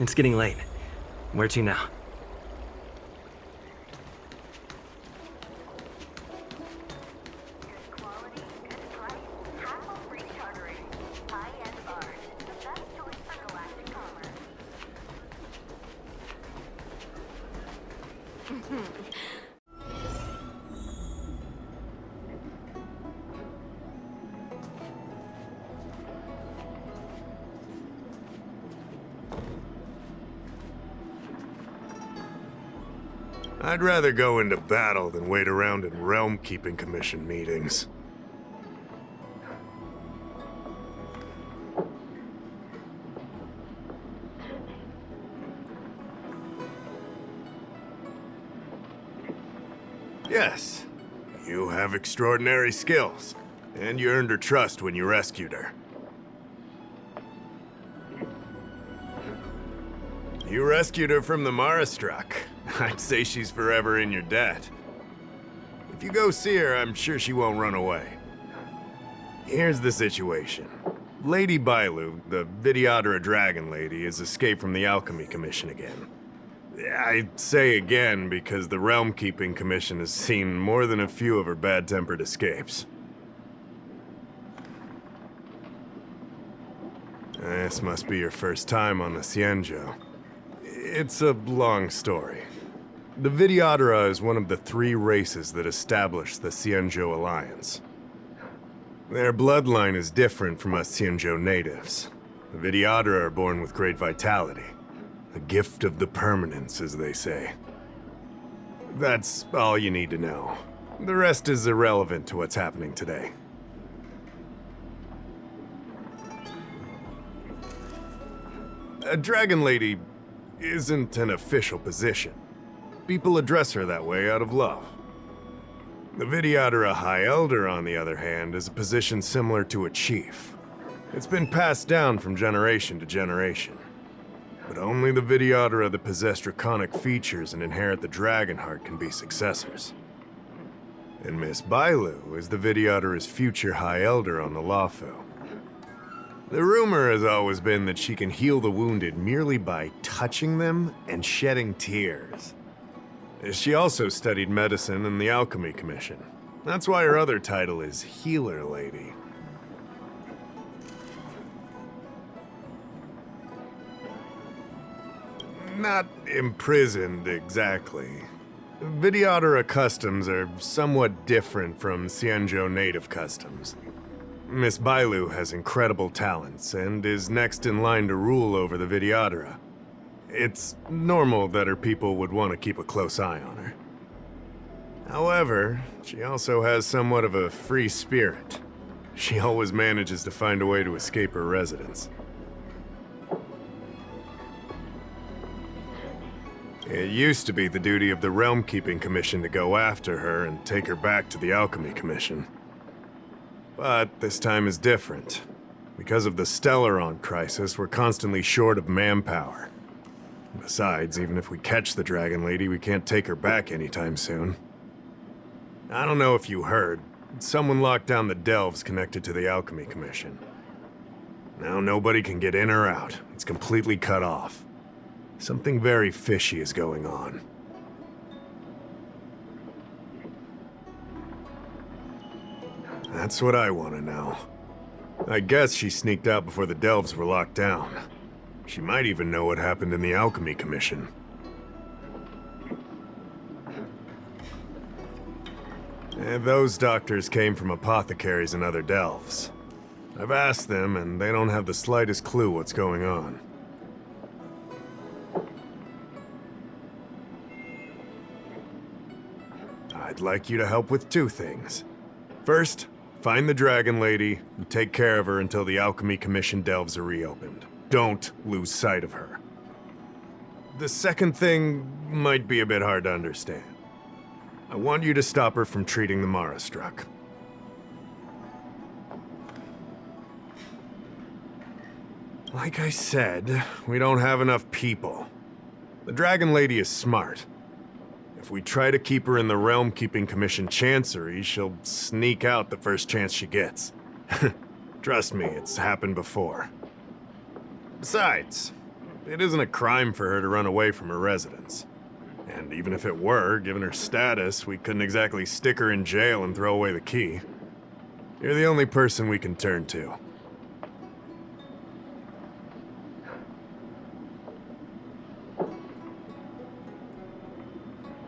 It's getting late. Where to now? I'd rather go into battle than wait around in Realm-Keeping Commission meetings. Yes, you have extraordinary skills, and you earned her trust when you rescued her. You rescued her from the Marastruck. I'd say she's forever in your debt. If you go see her, I'm sure she won't run away. Here's the situation. Lady Bailu, the Vidyadhara Dragon Lady, has escaped from the Alchemy Commission again. I say again because the Realm-Keeping Commission has seen more than a few of her bad-tempered escapes. This must be your first time on the Xianzhou. It's a long story. The Vidyadhara is one of the 3 races that established the Xianzhou Alliance. Their bloodline is different from us Xianzhou natives. The Vidyadhara are born with great vitality. A gift of the permanence, as they say. That's all you need to know. The rest is irrelevant to what's happening today. A Dragon Lady isn't an official position. People address her that way out of love. The Vidyadhara High Elder, on the other hand, is a position similar to a chief. It's been passed down from generation to generation. But only the Vidyadhara that possess draconic features and inherit the dragon heart can be successors. And Miss Bailu is the Vidyadhara's future High Elder on the Lafu. The rumor has always been that she can heal the wounded merely by touching them and shedding tears. She also studied medicine in the Alchemy Commission. That's why her other title is Healer Lady. Not imprisoned, exactly. Vidyadhara customs are somewhat different from Xianzhou native customs. Miss Bailu has incredible talents and is next in line to rule over the Vidyadhara. It's normal that her people would want to keep a close eye on her. However, she also has somewhat of a free spirit. She always manages to find a way to escape her residence. It used to be the duty of the Realm-Keeping Commission to go after her and take her back to the Alchemy Commission. But this time is different. Because of the Stellaron crisis, we're constantly short of manpower. Besides, even if we catch the Dragon Lady, we can't take her back anytime soon. I don't know if you heard, someone locked down the delves connected to the Alchemy Commission. Now nobody can get in or out. It's completely cut off. Something very fishy is going on. That's what I want to know. I guess she sneaked out before the delves were locked down. She might even know what happened in the Alchemy Commission. And those doctors came from apothecaries and other delves. I've asked them, and they don't have the slightest clue what's going on. I'd like you to help with 2 things. First, find the Dragon Lady and take care of her until the Alchemy Commission delves are reopened. Don't lose sight of her. The second thing might be a bit hard to understand. I want you to stop her from treating the Marastruck. Like I said, we don't have enough people. The Dragon Lady is smart. If we try to keep her in the Realm-Keeping Commission Chancery, she'll sneak out the first chance she gets. Trust me, it's happened before. Besides, it isn't a crime for her to run away from her residence. And even if it were, given her status, we couldn't exactly stick her in jail and throw away the key. You're the only person we can turn to.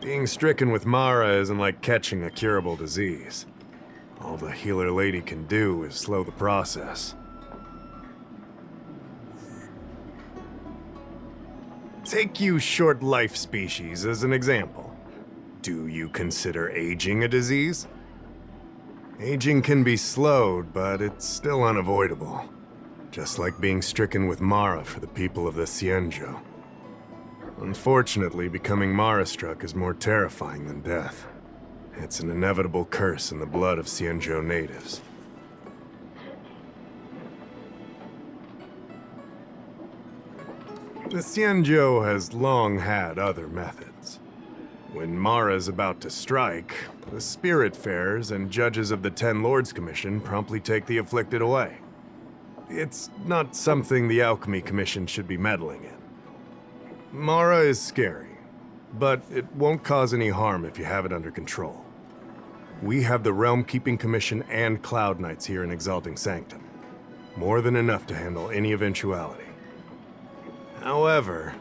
Being stricken with Mara isn't like catching a curable disease. All the healer lady can do is slow the process. Take you short life species as an example. Do you consider aging a disease? Aging can be slowed, but it's still unavoidable. Just like being stricken with Mara for the people of the Xianzhou. Unfortunately, becoming Mara-struck is more terrifying than death. It's an inevitable curse in the blood of Xianzhou natives. The Xianzhou has long had other methods. When Mara is about to strike, the Spiritfarers and judges of the Ten Lords Commission promptly take the afflicted away. It's not something the Alchemy Commission should be meddling in. Mara is scary, but it won't cause any harm if you have it under control. We have the Realm Keeping Commission and Cloud Knights here in Exalting Sanctum. More than enough to handle any eventuality. However,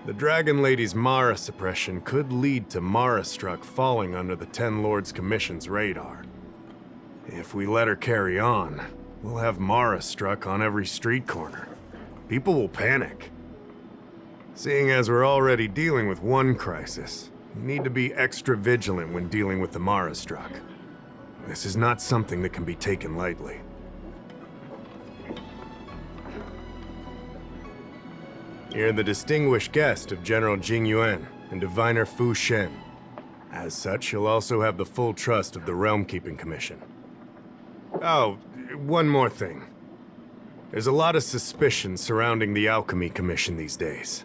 the Dragon Lady's Mara suppression could lead to Mara-struck falling under the Ten Lords Commission's radar. If we let her carry on, we'll have Mara-struck on every street corner. People will panic. Seeing as we're already dealing with one crisis, we need to be extra vigilant when dealing with the Mara-struck. This is not something that can be taken lightly. You're the distinguished guest of General Jing Yuan and Diviner Fu Shen. As such, you'll also have the full trust of the Realm Keeping Commission. Oh, one more thing. There's a lot of suspicion surrounding the Alchemy Commission these days.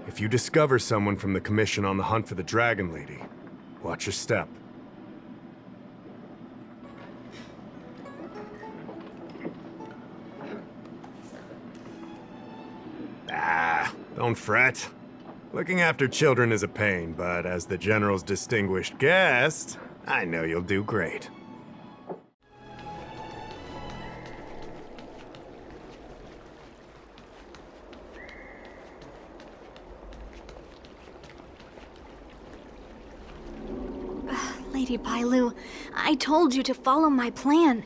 If you discover someone from the Commission on the hunt for the Dragon Lady, watch your step. Don't fret. Looking after children is a pain, but as the General's distinguished guest, I know you'll do great. Lady Bailu, I told you to follow my plan.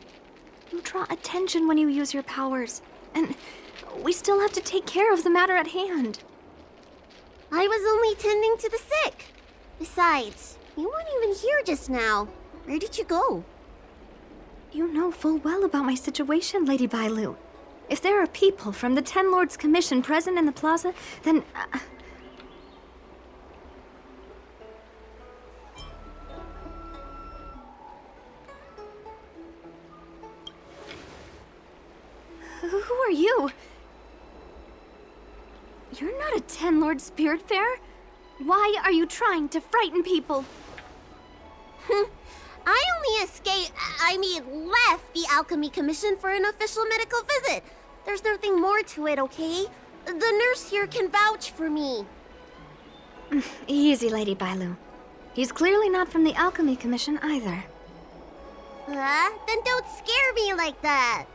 You draw attention when you use your powers, and we still have to take care of the matter at hand. I was only tending to the sick. Besides, you weren't even here just now. Where did you go? You know full well about my situation, Lady Bailu. If there are people from the Ten Lords Commission present in the plaza, then... Who are you? You're not a Ten Lord Spiritfarer. Why are you trying to frighten people? I only left the Alchemy Commission for an official medical visit. There's nothing more to it, okay? The nurse here can vouch for me. Easy, Lady Bailu. He's clearly not from the Alchemy Commission either. Then don't scare me like that.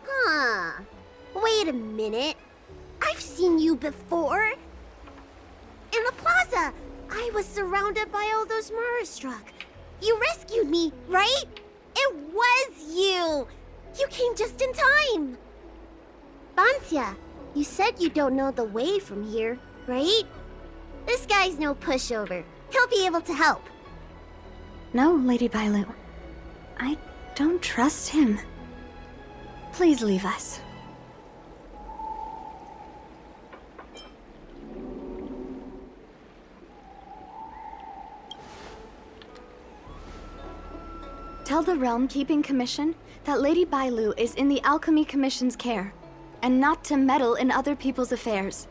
Huh. Wait a minute. I've seen you before. In the plaza, I was surrounded by all those Mara-struck. You rescued me, right? It was you! You came just in time! Bancia, you said you don't know the way from here, right? This guy's no pushover. He'll be able to help. No, Lady Bailu. I don't trust him. Please leave us. Tell the Realm Keeping Commission that Lady Bailu is in the Alchemy Commission's care, and not to meddle in other people's affairs.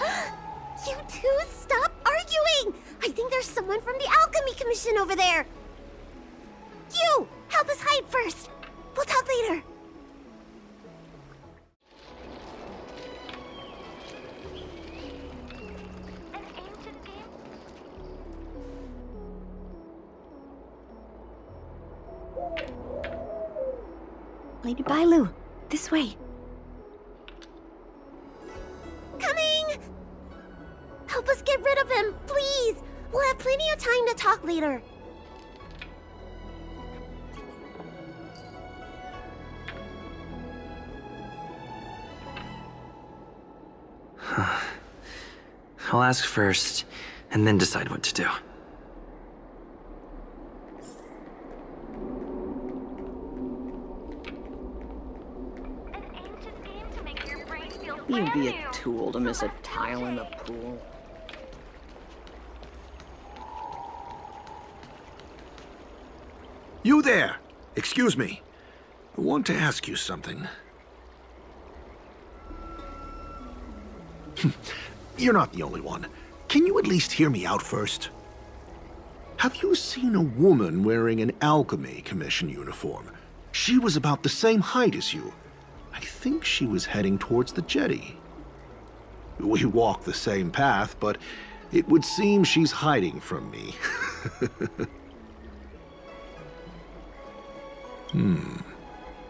You two, stop arguing! I think there's someone from the Alchemy Commission over there! You! Help us hide first! We'll talk later! Lady Bailu, this way. Coming! Help us get rid of him, please! We'll have plenty of time to talk later. I'll ask first, and then decide what to do. You'd be a tool to miss a tile in the pool. You there! Excuse me. I want to ask you something. You're not the only one. Can you at least hear me out first? Have you seen a woman wearing an Alchemy Commission uniform? She was about the same height as you. I think she was heading towards the jetty. We walk the same path, but it would seem she's hiding from me.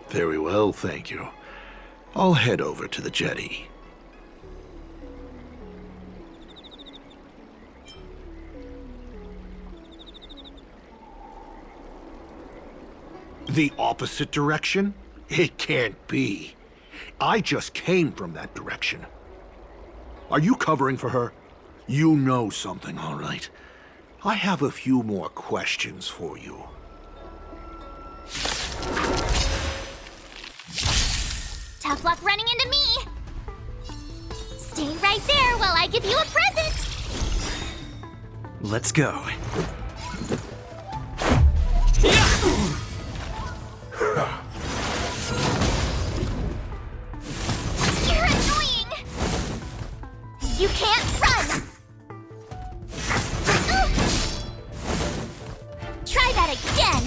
Very well, thank you. I'll head over to the jetty. The opposite direction? It can't be. I just came from that direction. Are you covering for her? You know something, all right. I have a few more questions for you. Tough luck running into me! Stay right there while I give you a present! Let's go. You're annoying! You can't run! Try that again!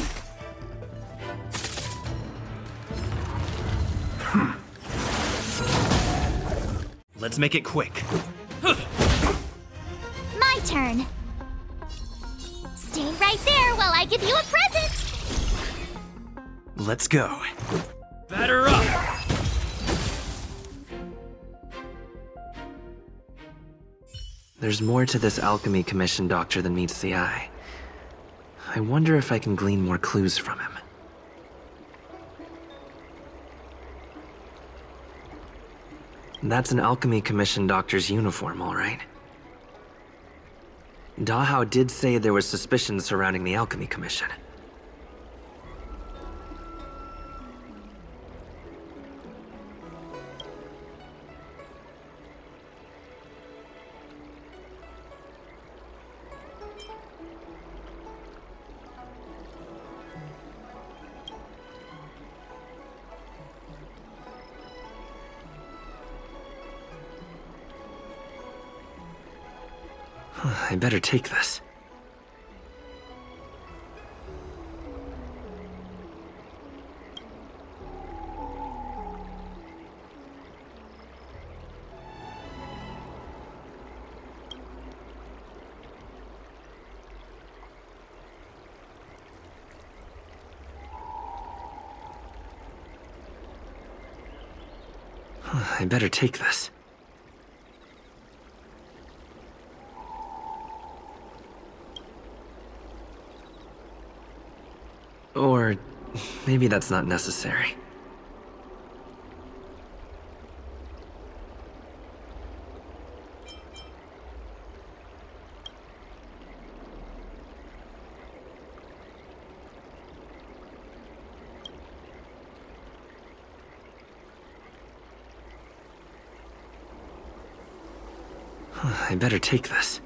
Let's make it quick. My turn. Stay right there while I give you a present! Let's go. Batter up! There's more to this Alchemy Commission doctor than meets the eye. I wonder if I can glean more clues from him. That's an Alchemy Commission doctor's uniform, all right. Dahao did say there was suspicion surrounding the Alchemy Commission. I better take this. I better take this. Or maybe that's not necessary. I better take this.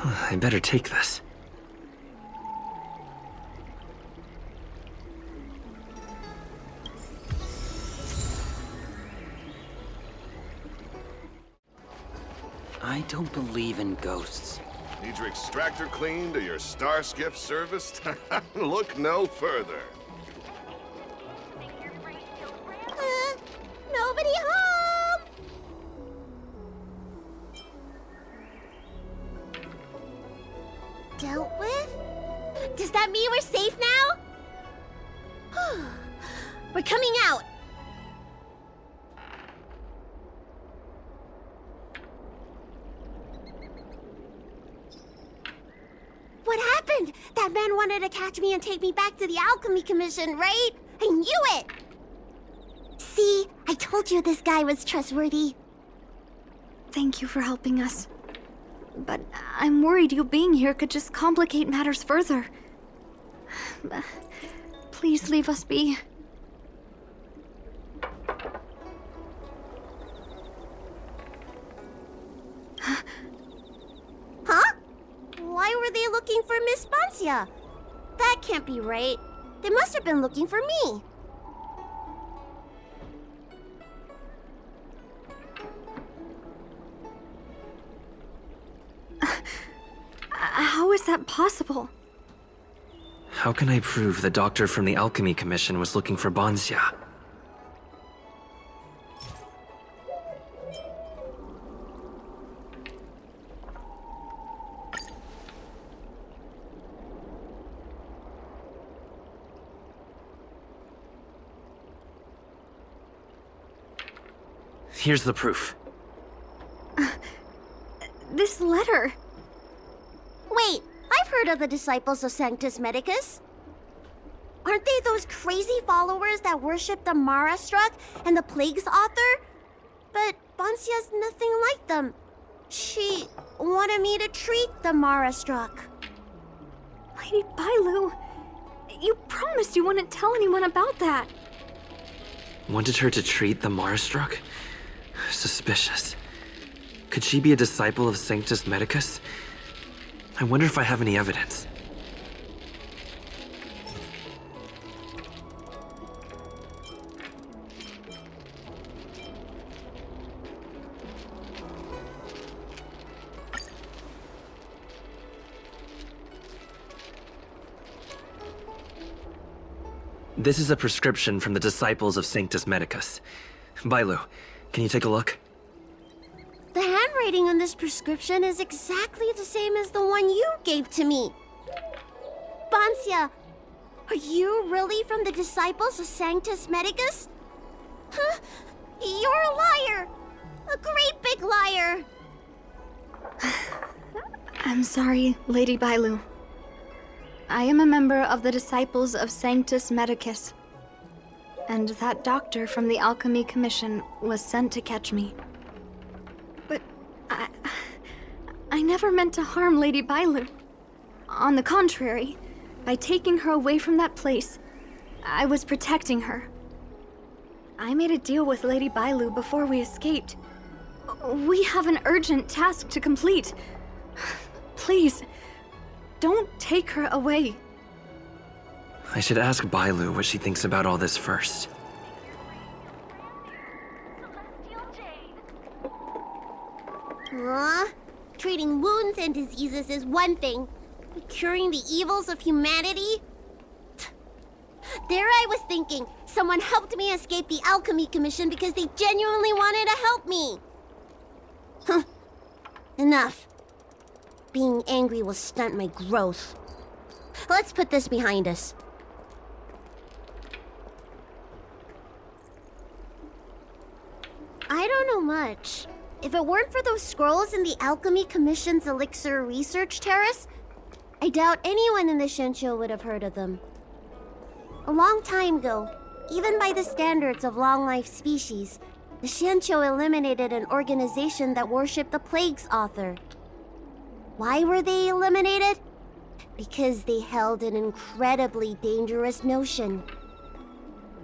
I better take this. I don't believe in ghosts. Need your extractor cleaned or your star skiff serviced? Look no further. Nobody home! Dealt with? Does that mean we're safe now? We're coming out! What happened? That man wanted to catch me and take me back to the Alchemy Commission, right? I knew it! See, I told you this guy was trustworthy. Thank you for helping us. But I'm worried you being here could just complicate matters further. Please leave us be. Huh? Why were they looking for Miss Bancia? That can't be right. They must have been looking for me. How is that possible? How can I prove the doctor from the Alchemy Commission was looking for Bancia? Here's the proof. This letter. Wait, I've heard of the disciples of Sanctus Medicus. Aren't they those crazy followers that worship the Mara Struck and the Plague's author? But Bancia's nothing like them. She wanted me to treat the Mara Struck. Lady Bailu, you promised you wouldn't tell anyone about that. Wanted her to treat the Marastruck? Suspicious. Could she be a disciple of Sanctus Medicus? I wonder if I have any evidence. This is a prescription from the disciples of Sanctus Medicus. Bailu, can you take a look? The handwriting on this prescription is exactly the same as the one you gave to me. Bancia, are you really from the disciples of Sanctus Medicus? Huh? You're a liar! A great big liar! I'm sorry, Lady Bailu. I am a member of the Disciples of Sanctus Medicus. And that doctor from the Alchemy Commission was sent to catch me. But I never meant to harm Lady Bailu. On the contrary, by taking her away from that place, I was protecting her. I made a deal with Lady Bailu before we escaped. We have an urgent task to complete. Please, don't take her away. I should ask Bailu what she thinks about all this first. Treating wounds and diseases is one thing. Curing the evils of humanity? There I was thinking, someone helped me escape the Alchemy Commission because they genuinely wanted to help me. Enough. Being angry will stunt my growth. Let's put this behind us. I don't know much. If it weren't for those scrolls in the Alchemy Commission's Elixir Research Terrace, I doubt anyone in the Shincho would have heard of them. A long time ago, even by the standards of long-life species, the Shincho eliminated an organization that worshipped the Plague's author. Why were they eliminated? Because they held an incredibly dangerous notion.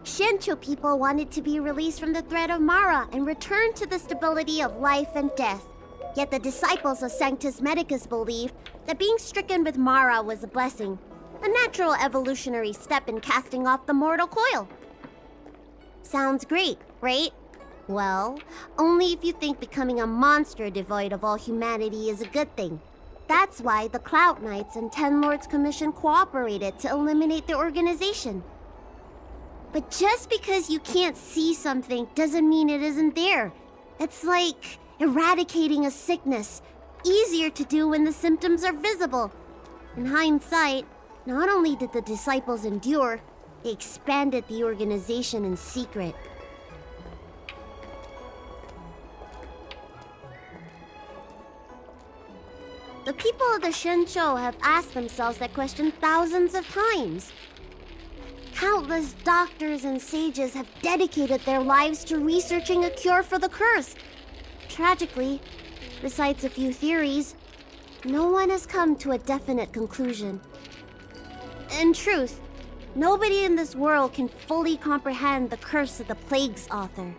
Shincho people wanted to be released from the threat of Mara and return to the stability of life and death. Yet the disciples of Sanctus Medicus believed that being stricken with Mara was a blessing, a natural evolutionary step in casting off the mortal coil. Sounds great, right? Well, only if you think becoming a monster devoid of all humanity is a good thing. That's why the Cloud Knights and Ten Lords Commission cooperated to eliminate the organization. But just because you can't see something doesn't mean it isn't there. It's like eradicating a sickness. Easier to do when the symptoms are visible. In hindsight, not only did the disciples endure, they expanded the organization in secret. The people of the Shenshou have asked themselves that question thousands of times. Countless doctors and sages have dedicated their lives to researching a cure for the curse. Tragically, besides a few theories, no one has come to a definite conclusion. In truth, nobody in this world can fully comprehend the curse of the plague's author.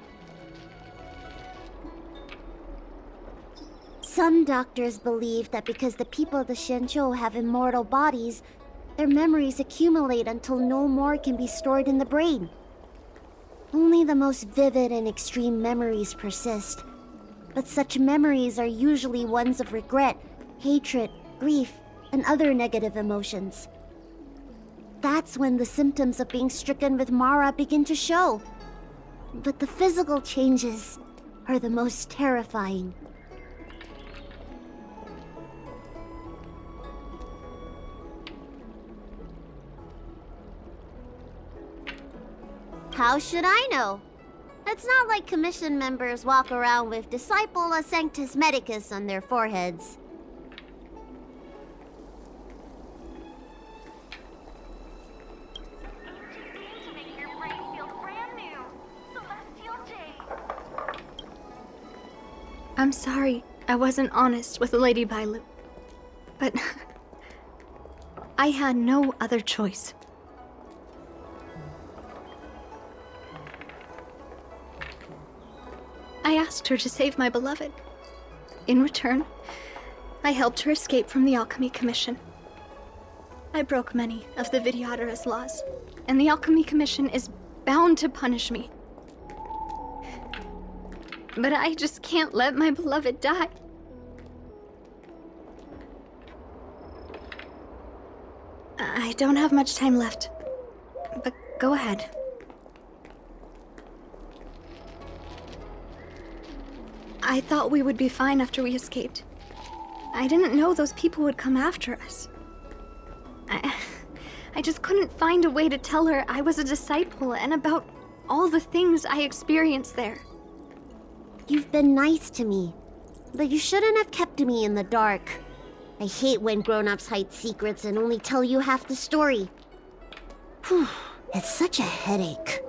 Some doctors believe that because the people of the Shenshou have immortal bodies, their memories accumulate until no more can be stored in the brain. Only the most vivid and extreme memories persist. But such memories are usually ones of regret, hatred, grief, and other negative emotions. That's when the symptoms of being stricken with Mara begin to show. But the physical changes are the most terrifying. How should I know? It's not like Commission members walk around with Disciple of Sanctus Medicus on their foreheads. I'm sorry I wasn't honest with Lady Bailu. But I had no other choice. I asked her to save my beloved. In return, I helped her escape from the Alchemy Commission. I broke many of the Vidyadhara's laws, and the Alchemy Commission is bound to punish me. But I just can't let my beloved die. I don't have much time left, but go ahead. I thought we would be fine after we escaped. I didn't know those people would come after us. I just couldn't find a way to tell her I was a disciple and about all the things I experienced there. You've been nice to me, but you shouldn't have kept me in the dark. I hate when grown-ups hide secrets and only tell you half the story. Whew, it's such a headache.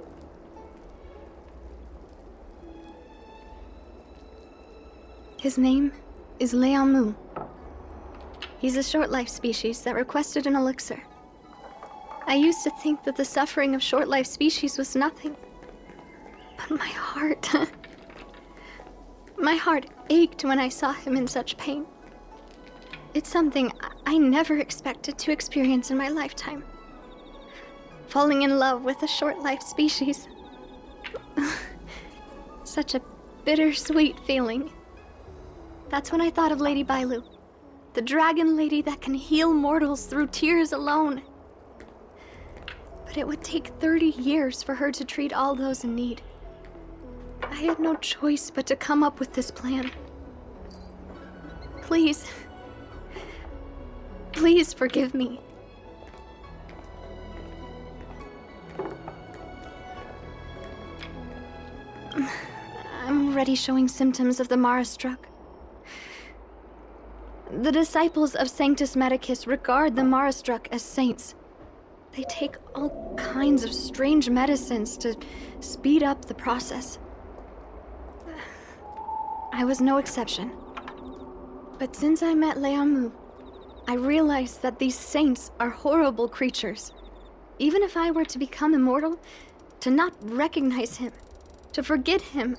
His name is Leamu. He's a short-life species that requested an elixir. I used to think that the suffering of short-life species was nothing. But my heart... my heart ached when I saw him in such pain. It's something I never expected to experience in my lifetime. Falling in love with a short-life species. Such a bittersweet feeling. That's when I thought of Lady Bailu, the dragon lady that can heal mortals through tears alone. But it would take 30 years for her to treat all those in need. I had no choice but to come up with this plan. Please, please forgive me. I'm already showing symptoms of the Mara struck. The disciples of Sanctus Medicus regard the Marastruck as saints. They take all kinds of strange medicines to speed up the process. I was no exception. But since I met Leamu, I realized that these saints are horrible creatures. Even if I were to become immortal, to not recognize him, to forget him,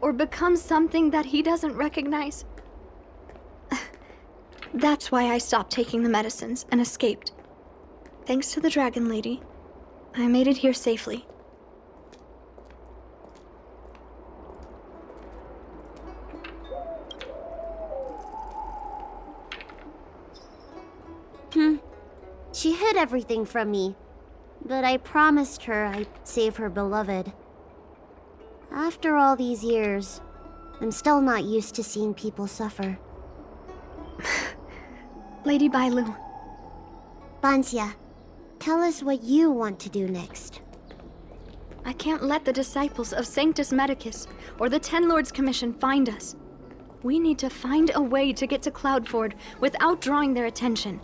or become something that he doesn't recognize. That's why I stopped taking the medicines and escaped. Thanks to the Dragon Lady, I made it here safely. She hid everything from me, but I promised her I'd save her beloved. After all these years, I'm still not used to seeing people suffer. Lady Bailu, Bansia, tell us what you want to do next. I can't let the disciples of Sanctus Medicus or the Ten Lords Commission find us. We need to find a way to get to Cloudford without drawing their attention.